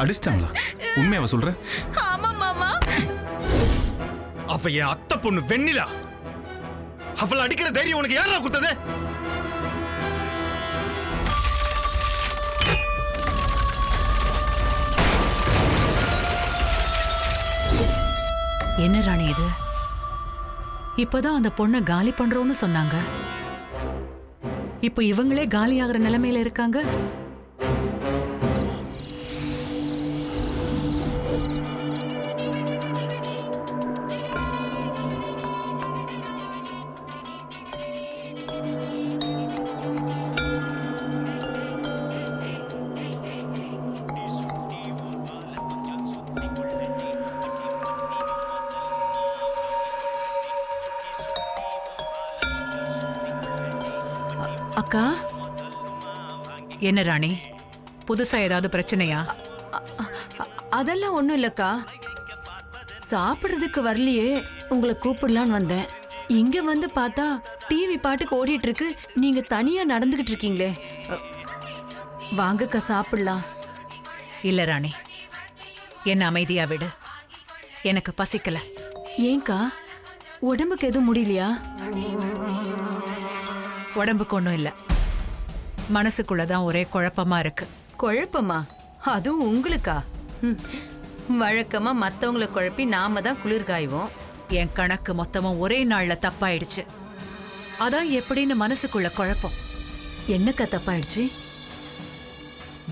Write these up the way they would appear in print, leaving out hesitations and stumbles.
அடிச்சிட்டாங்களா? உண்மையாவ சொல்ற? ஆமா மாமா. அவ என் அத்தை பொண்ணு வெண்ணிலா. அவளை அடிக்கிற தைரியம் உனக்கு யாரா கொடுத்தது? என்ன ராணி இது? இப்பதான் அந்த பொண்ணை காலி பண்றோம்னு சொன்னாங்க. இப்போ இவங்களே காலியாகிற நிலைமையில இருக்காங்க. அக்கா, என்ன ராணி, புதுசா ஏதாவது பிரச்சனையா? அதெல்லாம் ஒண்ணும் இல்லக்கா. சாப்பிடுறதுக்கு வரலையே, உங்களை கூப்பிடலான்னு வந்தேன். இங்க வந்து பார்த்தா டிவி பாட்டுக்கு ஓடிட்டு இருக்கு, நீங்க தனியா நடந்துகிட்டு இருக்கீங்களே. வாங்கக்கா சாப்பிடலாம். இல்ல ராணி, என்ன அமைதியா விடு. எனக்கு பசிக்கல. ஏங்கா, உடம்புக்கு எதுவும் முடியலையா? உடம்புக்கு ஒண்ணும் இல்ல, மனசுக்குள்ளதான் ஒரே குழப்பமா இருக்கு. குழப்பமா? அதுவும் உங்களுக்கா? வழக்கமா மத்தவங்களை குழப்பி நாம தான் குளிர் காய்வோம். என் கணக்கு மொத்தமும் ஒரே நாள்ல தப்பாயிடுச்சு. அதான் எப்படின்னு மனசுக்குள்ள குழப்பம். என்னக்கா தப்பாயிடுச்சு?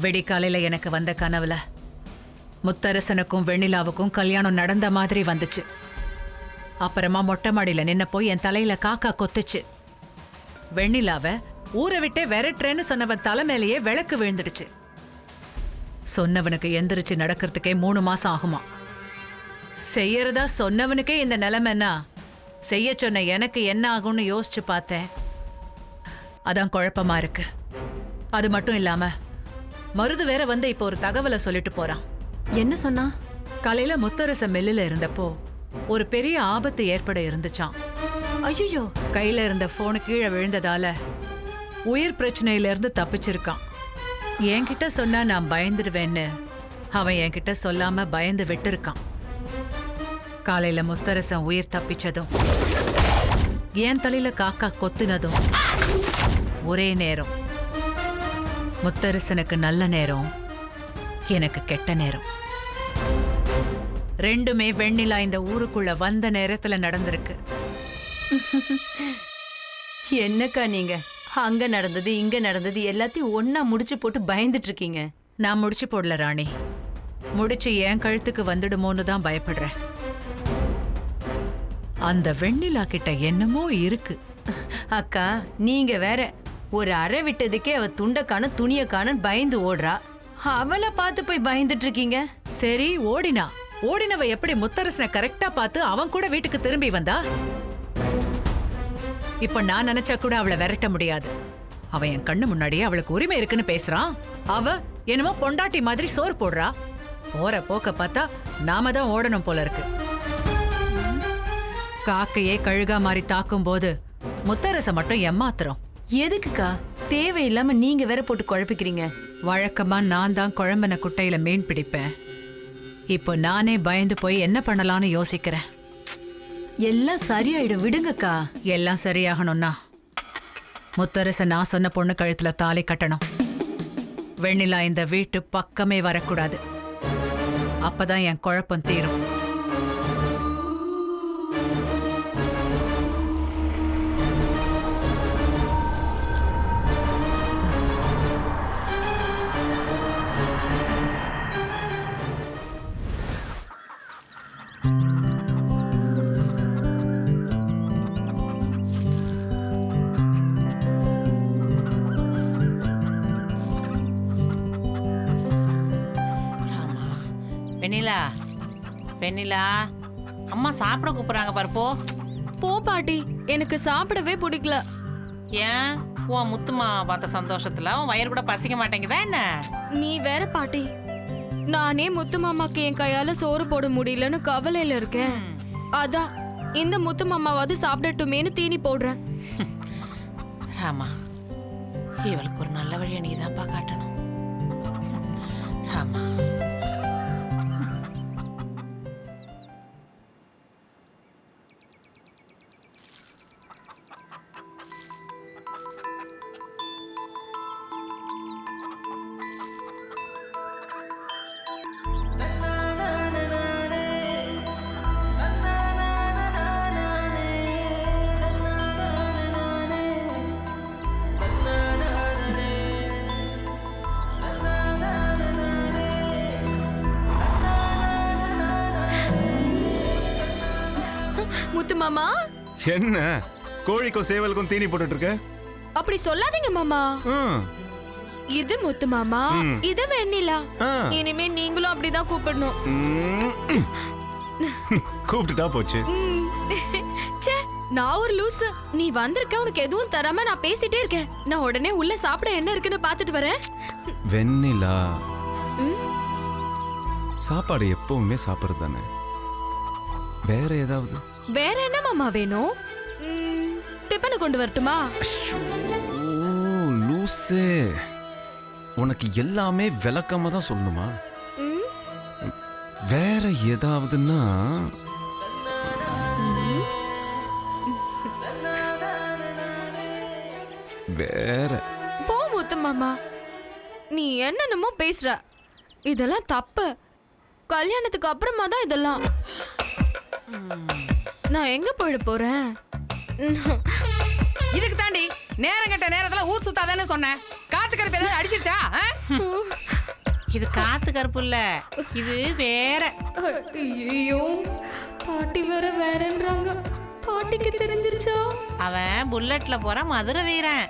வெடிக்காலையில எனக்கு வந்த கனவுல முத்தரசனுக்கும் வெண்ணிலாவுக்கும் கல்யாணம் நடந்த மாதிரி வந்துச்சு. அப்புறமா மொட்டை மாடியில நின்ன போய் என் தலையில காக்கா கொத்துச்சு. வெண்ணிலாவ ஊரை விட்டே விரட்டுறேன்னு சொன்னவன் தலை மேலேயே விளக்கு விழுந்துடுச்சு. சொன்னவனுக்கு எந்திரிச்சு நடக்கிறதுக்கே 3 மாசம் ஆகுமா. செய்யறதா சொன்னவனுக்கே இந்த நிலைமைன்னா செய்ய சொன்ன எனக்கு என்ன ஆகும்னு யோசிச்சு பார்த்தேன். அதான் குழப்பமா இருக்கு. அது மட்டும் இல்லாம மருது வேற வந்து இப்போ ஒரு தகவலை சொல்லிட்டு போறான். என்ன சொன்னா? காலையில முத்தரச மில்லுல இருந்தப்போ ஒரு பெரிய ஆபத்து ஏற்பட இருந்துச்சான். ஐயோ! கையில இருந்த போனு கீழே விழுந்ததால உயிர் பிரச்சனையில இருந்து தப்பிச்சிருக்கான். என்கிட்ட சொன்னா நான் பயந்துடுவேன்னு அவன் என்கிட்ட சொல்லாம பயந்து விட்டு இருக்கான். காலையில முத்தரசன் உயிர் தப்பிச்சதும் என் தலையில காக்கா கொத்துனதும் ஒரே நேரம். முத்தரசனுக்கு நல்ல நேரம், எனக்கு கெட்ட நேரம். ரெண்டுமே வெண்ணிலா இந்த ஊருக்குள்ள வந்த நேரத்துல நடந்திருக்கு. என்னக்கா நீங்க அங்க நடந்தது இங்க நடந்தது எல்லாத்தையும் ஒன்னா முடிச்சு போட்டு பயந்துட்டு இருக்கீங்க. நான் முடிச்சு போடல ராணி, முடிச்சு என் கழுத்துக்கு வந்துடுமோன்னு தான் பயப்படுறேன். அந்த வெண்ணிலா கிட்ட என்னமோ இருக்கு. அக்கா நீங்க வேற, ஒரு அறை விட்டதுக்கே அவ துண்டக்கான துணியக்கான பயந்து ஓடுறா. அவளை பார்த்து போய் பயந்துட்டு இருக்கீங்க. சரி, ஓடினவ எப்படி முத்தரசனை கரெக்டா பார்த்து அவன் கூட வீட்டுக்கு திரும்பி வந்தா? இப்ப நான் நினைச்சா கூட அவளை விரட்ட முடியாது. அவன் என் கண்ணு முன்னாடியே அவளுக்கு உரிமை இருக்குன்னு பேசுறான். அவ என்னமோ பொண்டாட்டி மாதிரி சோறு போடுறா. போற போக்க பார்த்தா நாம தான் ஓடணும் போல இருக்கு. காக்கையே கழுகா மாதிரி தாக்கும் போது முத்தரச மட்டும் ஏமாத்துறோம். எதுக்குக்கா தேவையில்லாம நீங்க வேற போட்டு குழப்பிக்கிறீங்க? வழக்கமா நான் தான் குழம்புன குட்டையில மீன் பிடிப்பேன். இப்போ நானே பயந்து போய் என்ன பண்ணலாம்னு யோசிக்கிறேன். எல்லாம் சரியாயிடும், விடுங்கக்கா. எல்லாம் சரியாகணும்னா முத்தரச நான் சொன்ன பொண்ணு கழுத்துல தாலி கட்டணும். வெண்ணிலா இந்த வீட்டு பக்கமே வரக்கூடாது. அப்பதான் என் குழப்பம் தீரும். வெண்ணிலா, வெண்ணிலா, அம்மா சாப்பிட கூப்பிடுறாங்க பாரு. போ போ பாட்டி, எனக்கு சாப்பிடவே பிடிக்கல. ஏன்? உன் முத்துமா பார்த்த சந்தோஷத்துல உன் வயிறு கூட பசிக்க மாட்டேங்குதா என்ன? நீ வேற பாட்டி, நானே முத்து மாமாக்கு என் கையால சோறு போட முடியலன்னு கவலையில இருக்கேன். அதான் இந்த முத்து மாமாவாவது சாப்பிடட்டுமேனு தீனி போடுறேன். ராமா, இவளுக்கு ஒரு நல்ல வழியை நீ தான்ப்பா காட்டணும். ராமா, முத்து மாமா என்ன கோழிக்கும் சேவலுக்கும் தீனி போட்டுட்டு இருக்க? அப்படி சொல்லாதீங்க மாமா. ம், இது முத்து மாமா, இது வெண்ணிலா. ஆ. இனிமே நீங்களும் அப்படிதான் கூப்பிடணும். ம். கூப்பிட்டுட்டா போச்சு. ச்சே, நான் ஒரு லூசு. நீ வந்திருக்க, உனக்கு எதுவும் தராம நான் பேசிட்டே இருக்கேன். நான் உடனே உள்ள சாப்பிட என்ன இருக்குன்னு பாத்துட்டு வரேன். வெண்ணிலா, ம். சாப்பாடு எப்பவுமே சாப்பிடுறது தானே. வேற ஏதாவது? வேற என்ன மாமா வேணும்? டிபனை கொண்டு வரட்டுமா? ஓ லூசே, உனக்கு எல்லாமே விளக்கமா தான் சொல்லணுமா? ம். வேற ஏதாவதுன்னா வேற போ முத்து மாமா, நீ என்னென்னமோ பேசுற. இதெல்லாம் தப்பு. கல்யாணத்துக்கு அப்புறமா தான் இதெல்லாம். நான் எங்க போயிட போறேன்? இதுக்கு தாண்டி நேரம் கட்ட நேரத்துல ஊர் சுத்தாதான்னு சொன்னேன். காத்து கருப்பு ஏதாவது அடிச்சிருச்சா? இது காத்து கருப்பு இல்ல, இது வேற. ஐயோ, பாட்டி வேற வேறன்றாங்க. பாட்டிக்கு தெரிஞ்சிருச்சா? அவன் புல்லட்ல போற மதுரை வீரன்.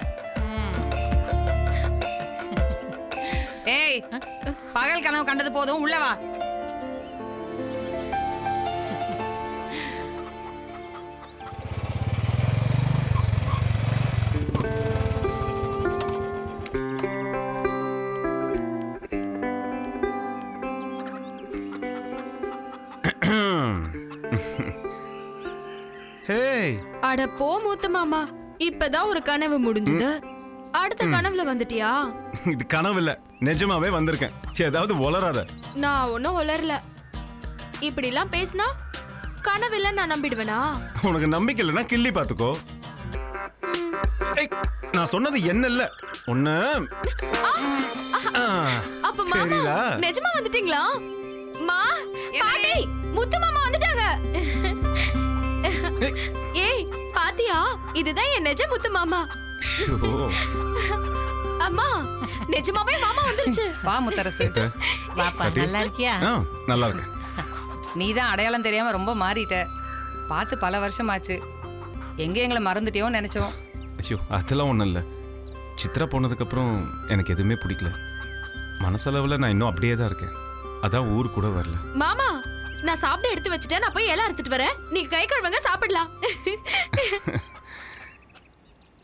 ஏய், பகல் கனவு கண்டது போதும், உள்ள வா. ஹேய், அட போ மூத்த மாமா, இப்பதான் ஒரு கனவு முடிஞ்சது. அடுத்த கனவுல வந்துட்டியா? இது கனவு இல்ல, நிஜமாவே வந்திருக்கேன். ஏதாவது உளராத. நான் ஒன்னும் உளரல. இப்படி எல்லாம் பேசினா கனவுல நான் நம்பிடுவேனா? உனக்கு நம்பிக்கை இல்லைன்னா கிள்ளி பாத்துக்கோ. ஏய், நான் சொன்னது என்ன இல்ல ஒண்ணு. அப்ப மாமா சரிடா. நிஜமா வந்துட்டீங்களா? மா, பாட்டி, முத்து மாமா வந்துட்டாங்க. ஏய், பாத்தியா? இதுதான் என் நிஜ முத்து மாமா. அம்மா, நிஜமாவே மாமா வந்துருச்சு. வா முத்தரசு. பாப்பா, நல்லா இருக்கியா? நல்லா இருக்கு. நீதான் அடையாளம் தெரியாம ரொம்ப மாறிட்ட. பார்த்து பல வருஷமாச்சு. எங்க எங்களை மறந்துட்டியோன்னு நினைச்சோம். ஐயோ, அதெல்லாம் ஒண்ணும் இல்ல. சித்ரா போனதுக்கு அப்புறம் எனக்கு எதுவுமே பிடிக்கல. மனசளவுல நான் இன்னும் அப்படியே தான் இருக்கேன். அதான் ஊர் கூட வரல. மாமா, நான் சாப்பிட எடுத்து வச்சுட்டேன். நான் போய் எல்லாம் எடுத்துட்டு வரேன். நீங்க கை கழுவுங்க, சாப்பிடலாம்.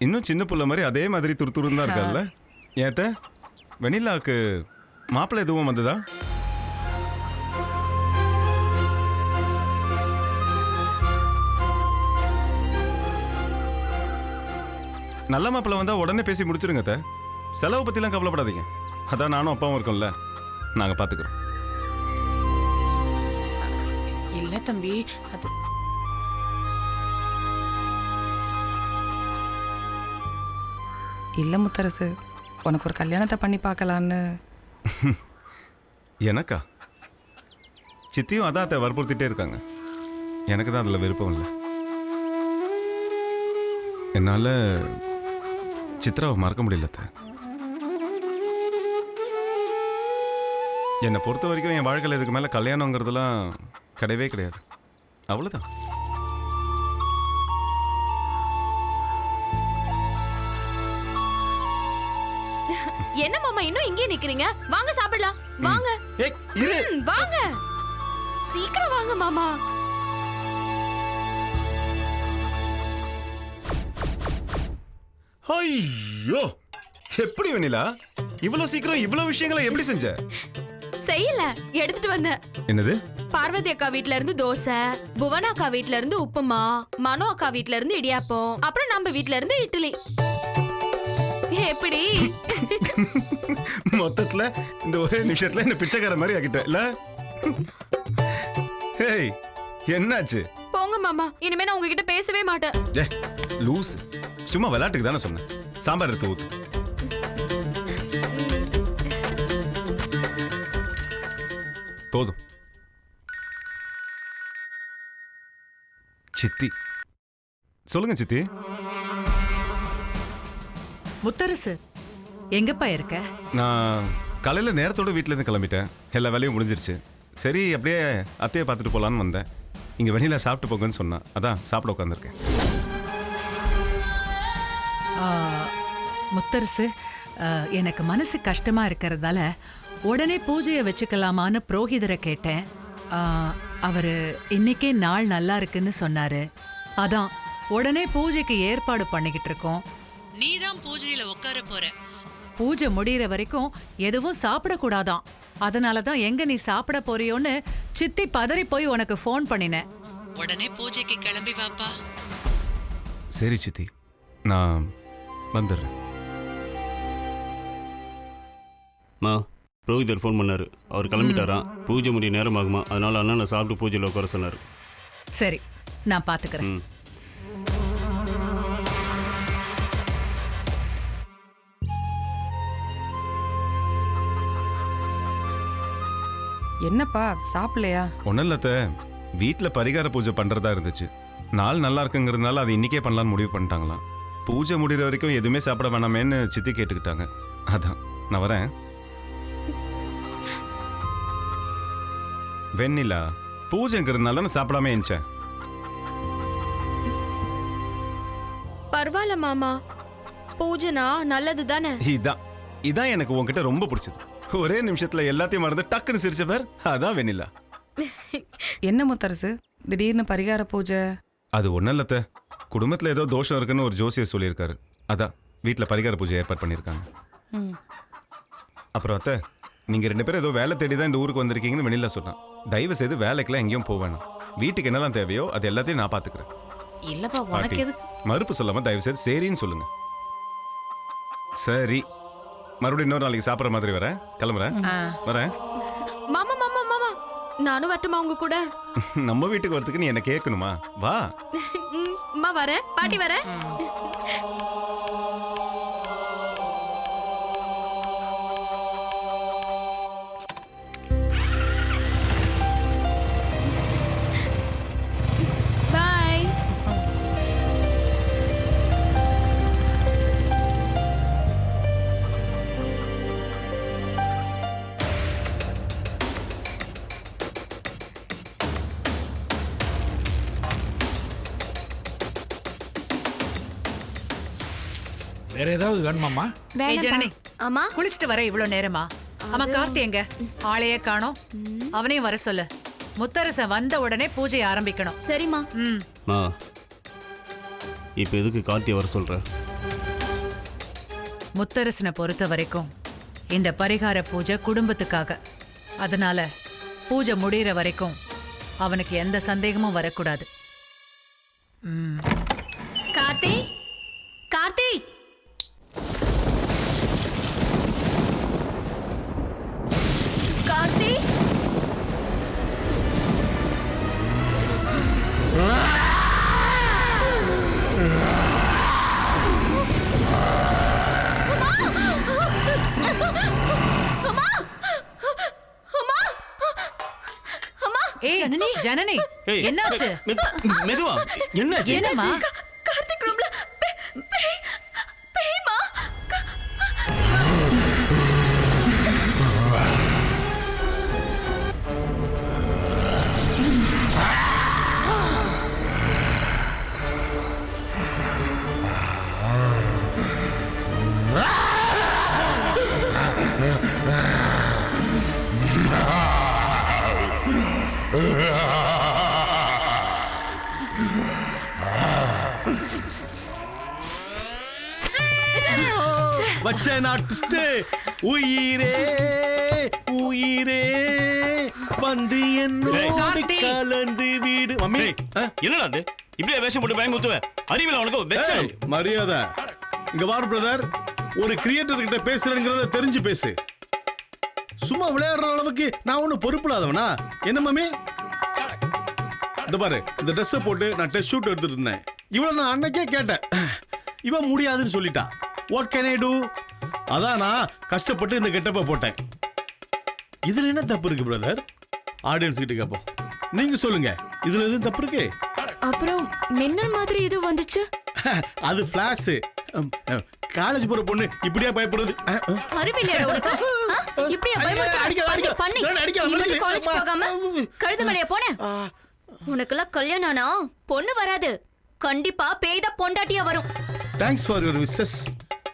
இன்னும் சின்ன புள்ள மாதிரி அதே மாதிரி துருதுருன்னு தான் இருக்கால. ஏத்த வெண்ணிலாவுக்கு மாப்பிள்ளை எதுவும் வந்ததா? நல்ல மாப்பிள்ளை வந்தா உடனே பேசி முடிச்சிருங்க அத்தை. செலவு பத்திலாம் கவலைப்படாதீங்க. அதான் நானும் அப்பாவும் இருக்கோம்ல, நாங்க பாத்துக்கிறோம். இல்ல தம்பி, அது இல்ல முத்தரசு, உனக்கு ஒரு கல்யாணத்தை பண்ணி பார்க்கலான்னு. எனக்கா? சித்தியும் அதான் அத்தை வற்புறுத்திட்டே இருக்காங்க. எனக்கு தான் அதில் விருப்பம் இல்லை. என்னால் சித்ராவை மறக்க முடியல அத்தை. என்னை பொறுத்த வரைக்கும் என் வாழ்க்கையில் இதுக்கு மேலே கல்யாணங்கிறதுலாம் கிடையவே கிடையாது. அவ்வளோதான். என்ன மாமா இன்னும் இங்கே நிக்கிறீங்க? வாங்க சாப்பிடலாம். வாங்க. ஏய், இரு. வாங்க, சீக்கிரம் வாங்க மாமா. ஐயோ, எப்படி வெண்ணிலா இவ்வளவு சீக்கிரம் இவ்வளவு விஷயங்களை எப்படி செஞ்ச? செய்யல, எடுத்துட்டு வந்தேன். என்னது? பார்வதி அக்கா வீட்ல இருந்து தோசை, புவனா அக்கா வீட்ல இருந்து உப்புமா, மனோ அக்கா வீட்ல இருந்து இடியாப்பம், அப்புறம் நம்ம வீட்ல இருந்து இட்லி. எப்படி? மொத்தத்துல இந்த ஒரே நிமிஷத்துல இந்த பிச்சைக்கார மாதிரி ஆகிட்ட இல்ல? ஹேய், என்னாச்சு? போங்க மாமா, இனிமே நான் உங்ககிட்ட பேசவே மாட்டேன். ஏ லூஸ், சும்மா விளையாட்டுக்கு தானே சொன்னேன். சாம்பார் எடுத்து ஊத்து. போதும். சித்தி சொல்லுங்க சித்தி. முத்தரசு, எங்கப்பா இருக்க? நான் காலையில நேரத்தோட வீட்டுல இருந்து கிளம்பிட்டேன். எல்லா வேலையும் முடிஞ்சிருச்சு. சரி அப்படியே அத்தையை பார்த்துட்டு போலான்னு வந்தேன். இங்கே வெண்ணிலா சாப்பிட்டு போங்கன்னு சொன்னான், அதான் சாப்பிட உட்காந்துருக்கேன். முத்தரசு, எனக்கு மனசு கஷ்டமா இருக்கிறதால உடனே பூஜையை வச்சுக்கலாமான்னு புரோகிதரை கேட்டேன். அவரு இன்னைக்கே நாள் நல்லா இருக்குன்னு சொன்னாரு. அதான் உடனே பூஜைக்கு ஏற்பாடு பண்ணிக்கிட்டு இருக்கோம். நீதான் பூஜையில உட்கார போற. பூஜை முடியற வரைக்கும் எதுவும் சாப்பிடக்கூடாதாம். அதனாலதான் எங்க நீ சாப்பிட போறியோன்னு சித்தி பதறி போய் உனக்கு ஃபோன் பண்ணினேன். உடனே பூஜைக்கு கிளம்பி வாப்பா. சரி சித்தி, நான் வந்துடுறேன். மா, புரோகிதர் ஃபோன் பண்ணாரு. அவர் கிளம்பிட்டாராம். பூஜை முடிய நேரம் ஆகுமா, அதனால அண்ணனை சாப்பிட்டு பூஜையில் உட்கார சொன்னார். சரி, நான் பாத்துக்கிறேன். ம். என்னப்பா சாப்பிடலையா? ஒன்றும் இல்லத்த, வீட்டில் பரிகார பூஜை பண்ணுறதா இருந்துச்சு. நாள் நல்லா இருக்குங்கிறதுனால அது இன்றைக்கே பண்ணலான்னு முடிவு பண்ணிட்டாங்களாம். பூஜை முடிகிற வரைக்கும் எதுவுமே சாப்பிட வேணாமேன்னு சித்தி கேட்டுக்கிட்டாங்க. அதான் நான் வரேன். வெண்ணிலா, பூஜைங்கிறதுனால நான் சாப்பிடாம இருந்துச்சேன். பரவாயில்ல மாமா, பூஜைனா நல்லது தானே. இதான் எனக்கு உன்கிட்ட ரொம்ப பிடிச்சது. ஒரே நிமிஷத்துல எல்லாத்தையும் மறந்து டக்குன்னு சிரிச்ச பேர் அதான் வெண்ணிலா. என்ன முத்தரசு, திடீர்னு பரிகார பூஜை? அது ஒன்றும் இல்லத்த, குடும்பத்தில் ஏதோ தோஷம் இருக்குன்னு ஒரு ஜோசியர் சொல்லியிருக்காரு. அதான் வீட்டில் பரிகார பூஜை ஏற்பாடு பண்ணியிருக்காங்க. அப்புறம் அத்தை, நீங்கள் 2 பேரும் ஏதோ வேலை தேடி தான் இந்த ஊருக்கு வந்திருக்கீங்கன்னு வெண்ணிலா சொன்னான். தயவு செய்து வேலைக்கெல்லாம் எங்கேயும் போவேணும். வீட்டுக்கு என்னெல்லாம் தேவையோ அது எல்லாத்தையும் நான் பார்த்துக்கிறேன். இல்லப்பா பாட்டி, உனக்கு எது? மறுப்பு சொல்லாம தயவு செய்து சரின்னு சொல்லுங்க. சரி, மறுபடியும் இன்னொரு நாளைக்கு சாப்பிட்ற மாதிரி வரேன். கிளம்புறேன். வரேன். மாமா மாமா மாமா, நானும் வரட்டுமா உங்க கூட? நம்ம வீட்டுக்கு வரதுக்கு நீ என்ன கேட்கணுமா? வா. அம்மா வரேன், பாட்டி வரேன். பாய். வேற ஏதாவது வேணுமாம்மா? ஏய் ஜனனி, அம்மா குளிச்சுட்டு வர இவ்வளவு நேரமா? அம்மா கார்த்தி எங்க? ஆளையே காணோம். அவனையும் வர சொல்லு. முத்தரசன் வந்த உடனே பூஜையை ஆரம்பிக்கணும். சரிம்மா. மா, இப்போ எதுக்கு கார்த்தியை வர சொல்ற? முத்தரசனை பொறுத்த வரைக்கும் இந்த பரிகார பூஜை குடும்பத்துக்காக. அதனால பூஜை முடிகிற வரைக்கும் அவனுக்கு எந்த சந்தேகமும் வரக்கூடாது. கார்த்தி, கார்த்தி, கார்த்தி. ஏய் ஜனனி, ஏய், என்னாச்சு? மெதுவா, என்னாச்சு? என்னம்மா? கார்த்திக் ரூம்ல பேய்மா. வச்ச நாட்டு உயிரே உயிரே வந்து என்னோடு கார்த்தி. கலந்து வீடு. மம்மி, என்னடா அது? இப்படியே வேஷம் போட்டு பயங்க ஊத்துவ? அறிவில உனக்கு வெச்சம். மரியாதை. இங்க வாரு பிரதர், ஒரு கிரியேட்டர் கிட்ட பேசுறேங்கிறத தெரிஞ்சு பேசு. சும்மா விளையாடுற அளவுக்கு நான் ஒன்னும் பொறுப்பில்லாதவனா? என்ன மம்மி? இந்த பாரு, இந்த ட்ரெஸ்ஸை போட்டு நான் டெஸ்ட் ஷூட் எடுத்துட்டு இருந்தேன். இவ்வளவு நான் அன்னைக்கே கேட்டேன். இவன் முடியாதுன்னு சொல்லிட்டா. What can I do? அதான் நான் கஷ்டப்பட்டு இந்த கெட்டப்பை போட்டேன். இதுல என்ன தப்பு இருக்கு பிரதர்? ஆடியன்ஸ் கிட்ட கேப்போம். நீங்க சொல்லுங்க, இதுல எதுவும் தப்பு இருக்கு? அப்புறம் மின்னல் மாதிரி இது வந்துச்சு. அது ஃபிளாஷ். காலேஜ் போற பொண்ணு இப்படியா பயப்படுறது? அறிவில்லையா உனக்கு? இப்படியே பயமுறுத்துற? பண்ணி பண்ணி. இனிமே காலேஜ் போகாம கழுது மலைய போனே. உனக்கெல்லாம் கல்யாணம் ஆனா பொண்ணு வராது, கண்டிப்பா பேய்தா பொண்டாட்டியா வரும். Thanks for your wishes.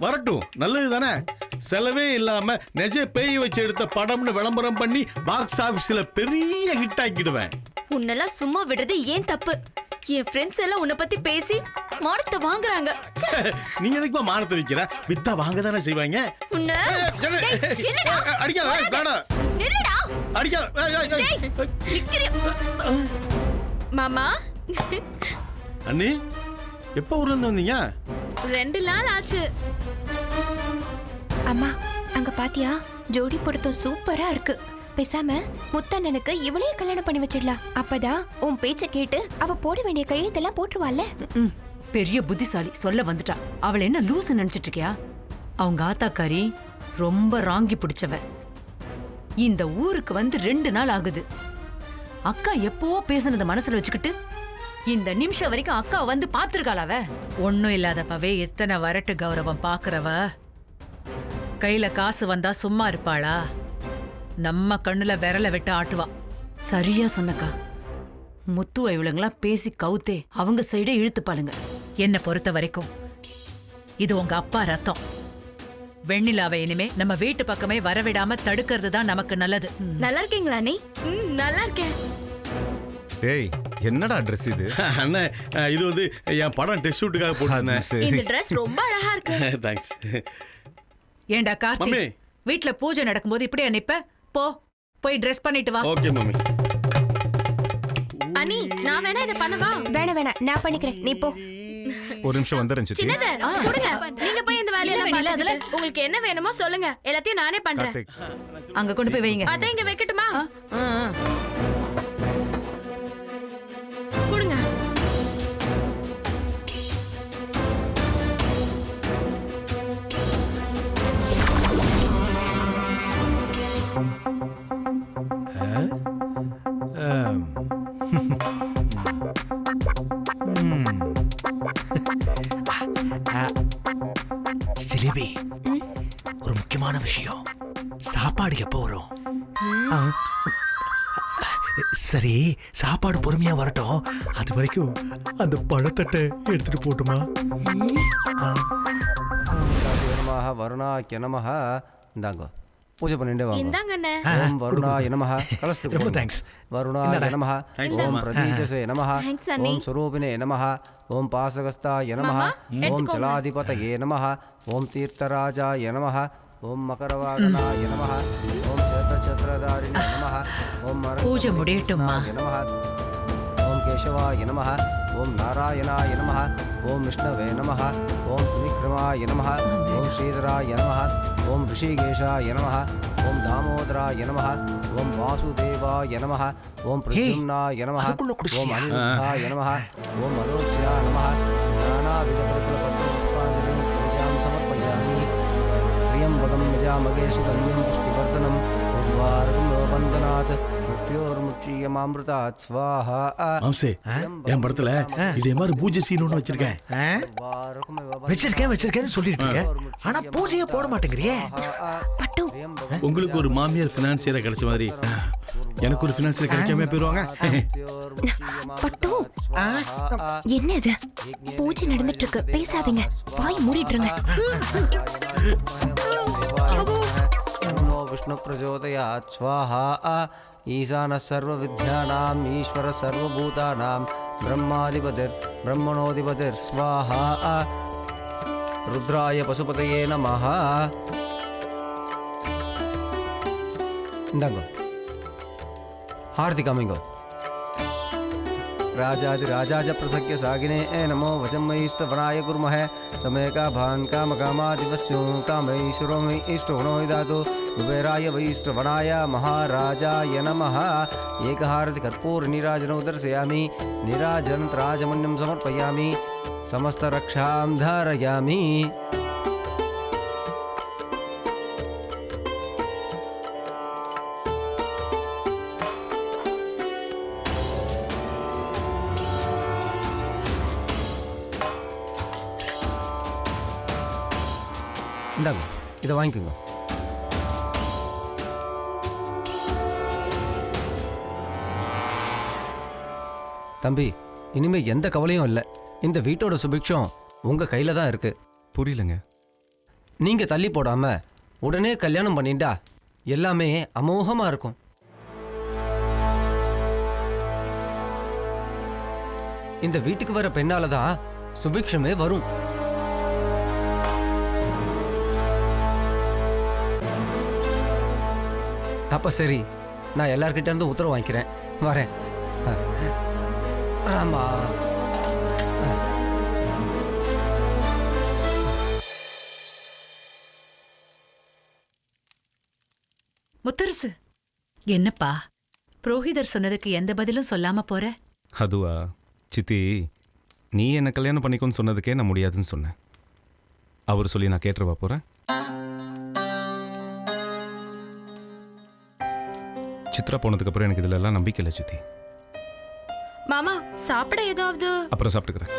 வரட்டும், நல்லது தானே. செலவே இல்லாம நெஜ பேய் வச்சு எடுத்த படம்னு விளம்பரம் பண்ணி பாக்ஸ் ஆபீஸ்ல பெரிய ஹிட் ஆக்கிடுவேன். உன்னெல்லாம் சும்மா விடுறது ஏன் தப்பு? என் ஃப்ரெண்ட்ஸ் எல்லாம் உன்னை பத்தி பேசி மானத்தை வாங்குறாங்க. நீ எதுக்குமா மானத்தை வைக்கிற? வித்தா வாங்க தானே செய்வாங்க. உன்னை என்னடா அடிக்காத, வேணாம். நில்லுடா. அடிக்காத. நிக்கிறியா? மாமா, அண்ணி எப்போ ஊர்ல இருந்து வந்தீங்க? 2 நாள் ஆச்சு. அம்மா, அங்க பாத்தியா? ஜோடி பொருத்தம் சூப்பரா இருக்கு. பேசாம முத்தண்ணனுக்கு இவளையே கல்யாணம் பண்ணி வச்சிடலாம். அப்பதான் உன் பேச்ச கேட்டு அவ போட வேண்டிய கையெழுத்தெல்லாம் போட்டுருவாள்ல. பெரிய புத்திசாலி சொல்ல வந்துட்டா. அவள் என்ன லூசு நினைச்சிட்டு இருக்கியா? அவங்க ஆத்தாக்காரி ரொம்ப ராங்கி பிடிச்சவ. இந்த ஊருக்கு வந்து 2 நாள் ஆகுது. அக்கா எப்போ பேசுனத மனசுல வச்சுக்கிட்டு இந்த நிமிஷம் வரைக்கும் அக்கா வந்து பாத்துருக்காளாவ. ஒன்னும் இல்லாதப்பவே எத்தனை வரட்டு கௌரவம் பாக்குறவ கையில காசு வந்தா சும்மா இருப்பாளா? நம்ம கண்ணுல விரல விட்டு ஆட்டுவா. சரியா சொன்னக்கா. முத்துவ இவளுங்களா பேசி கவுத்தே அவங்க சைடே இழுத்துப்பாளுங்க. என்னை பொறுத்த வரைக்கும் இது உங்க அப்பா ரத்தம். வெண்ணிலாவை இனிமே நம்ம வீட்டு பக்கமே வரவிடாம தடுக்கிறது தான் நமக்கு நல்லது. நல்லா இருக்கீங்களா நீ? நல்லா இருக்கேன். ஏய், என்னடா ட்ரெஸ் இது? அண்ணே, இது வந்து என் படம் டெஸ்ட் ஷூட்டுக்காக போட்டிருந்தேன். இந்த Dress ரொம்ப அழகா இருக்கு. தேங்க்ஸ். ஏண்டா கார்த்தி, மம்மி. வீட்ல பூஜை நடக்கும்போது இப்படியே நிப்ப? போ, போய் ட்ரெஸ் பண்ணிட்டு வா. Okay mummy. அனி, நான் வேணா இத பண்ணவா? வேணாம், நான் பண்ணிக்கிறேன், நீ போ. ஒரு நிமிஷம் வந்துறேன் சித்தி. சின்னதா கொடுங்க. நீங்க போய் இந்த வேலையெல்லாம் பாத்துட்டு உங்களுக்கு என்ன வேணுமோ சொல்லுங்க, எல்லாத்தையும் நானே பண்றேன். கார்த்திக், அங்க கொண்டு போய் வைங்க. அத இங்க வைக்கட்டுமா? கொடுங்க. ஜிலேபி, ஒரு முக்கியமான விஷயம். சாப்பாடு எப்போ வரும்? சரி, சாப்பாடு பொறுமையா வரட்டும். அது வரைக்கும் அந்த பழத்தட்டை எடுத்துட்டு போட்டுமா? வருணாய நமஹ. இந்தாங்க, பூஜை பண்ணிட்டே வாங்க. இந்தாங்க அண்ணே. ஓம் வருணாய நமஹ. கலஸ்து. ரொம்ப தேங்க்ஸ். வருணாய நமஹ. ஓம் பிரதீஜசே நமஹ. Thanks, அண்ணி. ஓம் ஸ்வரூபினே நமஹ. ஓம் பாசகஸ்தாய நமஹ. ஓம் ஜலாதிபதயே நமஹ. ஓம் தீர்த்தராஜாய நமஹ. ஓம் மகரவாகனாய நமஹ. ஓம் சேதச்சத்ரதாரிணே நமஹ. ஓம் பூஜை முடியட்டும்மா. நமஹ. ஓம் கேசவாய நமஹ. ஓம் நாராயணாய நமஹ. ஓம் விஷ்ணவே நமஹ. ஓம் திரிவிக்ரமாய நமஹ. ஓம் ஸ்ரீதராய நமஹ. ஓம் ரிஷிகேஷாய நமஹ. ஓம் தாமோதராய நமஹ. ஓம் வாசுதேவாய நமஹ. ஓம் பிரத்யும்னாய நமஹ. அதுக்குள்ள குடிச்சியா? ஓம் அனிருத்தாய நமஹ. ஓம் மனோஜ்யாய நமஹ. நானாவித பரிபுஷ்பாஞ்சலிம் பூஜாம் சமர்ப்பயாமி. त्र्यम्बकं यजामहे सुगन्धिं पुष्टिवर्धनम् उर्वारुकं वन्दनात् मृत्योर्मुक्षीयमामृतात् स्वाहा. மாம்சே, என் படத்துல இதே மாதிரி பூஜை சீன் ஒன்று வச்சிருக்கேன். வச்சிருக்கேன்னு சொல்லிட்டு இருக்க. ஆனா பூஜையே போட மாட்டேங்கிறியே. பட்டு, உங்களுக்கு ஒரு மாமியார் பினான்சியரை கிடைச்ச மாதிரி எனக்கு ஒரு பினான்சியர் கிடைக்காம போயிருவாங்க. பட்டு, என்ன இது? பூஜை நடந்துட்டு இருக்கு, பேசாதீங்க, வாய் மூடிட்டுருங்க. नमो विष्णु प्रचोदयात् स्वाहा. ईशानः सर्वविद्यानाम् ईश्वरः सर्वभूतानां ब्रह्माधिपतिर् ब्रह्मणोऽधिपतिर् स्वाहा. रुद्राय पशुपतये नमः. इन्दांगो हार्दिक कामिंगो. राजाधिराजाज प्रसख्य सागिने नमो वचम इष्टवनाय कुर्महे. तमेका भान काम कामादिवस्यों कामैश्वरो मयि इष्टवनो दातु. कुबेराय वैष्टवनाय महाराजाय नमः. एकहारति कर्पूर नीराजनं दर्शयामि. नीराजनत्राजमन्यं समर्पयामि. समस्तरक्षां धारयामि. இந்தாங்க, இதை வாங்கிக்கோங்க. தம்பி, இனிமே எந்த கவலையும் இல்லை. இந்த வீட்டோட சுபிக்ஷம் உங்க கையில தான் இருக்கு. புரியலங்க. நீங்க தள்ளி போடாம உடனே கல்யாணம் பண்ணிட்டா எல்லாமே அமோகமா இருக்கும். இந்த வீட்டுக்கு வர பெண்ணால தான் சுபிக்ஷமே வரும். அப்ப சரி, நான் எல்லார்கிட்ட இருந்து உத்தரவு வாங்கிக்கிறேன். வரேன். ராமா. முத்தரசு, என்னப்பா புரோஹிதர் சொன்னதுக்கு எந்த பதிலும் சொல்லாம போற? அதுவா சித்தி, நீ என்ன கல்யாணம் பண்ணிக்கோன்னு சொன்னதுக்கே நான் முடியாதுன்னு சொன்னேன். அவர் சொல்லி நான் கேட்டுருவா போகிறேன். சித்ரா போனதுக்கப்புறம் எனக்கு இதுல எல்லாம் நம்பிக்கை இல்லை சித்தி. மாமா சாப்பிட ஏதாவது? அப்புறம் சாப்பிட்டுக்கிறேன்.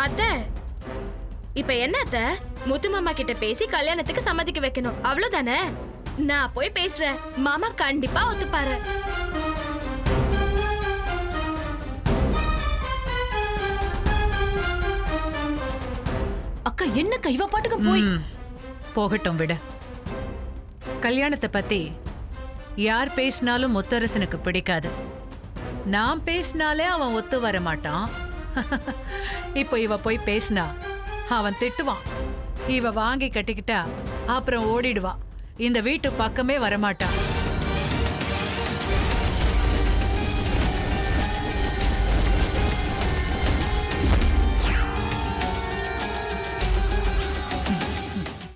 அத்தை, இப்ப என்ன அத்தை? முத்து மாமா கிட்ட பேசி கல்யாணத்துக்கு சம்மதிக்க வைக்கணும், அவ்வளவுதானே? நான் போய் பேசுறேன். மாமா கண்டிப்பா ஒத்துப்பாரு. அக்கா என்னக்கா இவ பாட்டுக்கு போய் போகட்டும் விட. கல்யாணத்தை பத்தி யார் பேசினாலும் முத்தரசனுக்கு பிடிக்காது. நான் பேசினாலே அவன் ஒத்து வர மாட்டான். இப்போ இவ போய் பேசினா அவன் திட்டுவான். இவ வாங்கி கட்டிக்கிட்டா அப்புறம் ஓடிடுவான். இந்த வீட்டு பக்கமே வரமாட்டான்.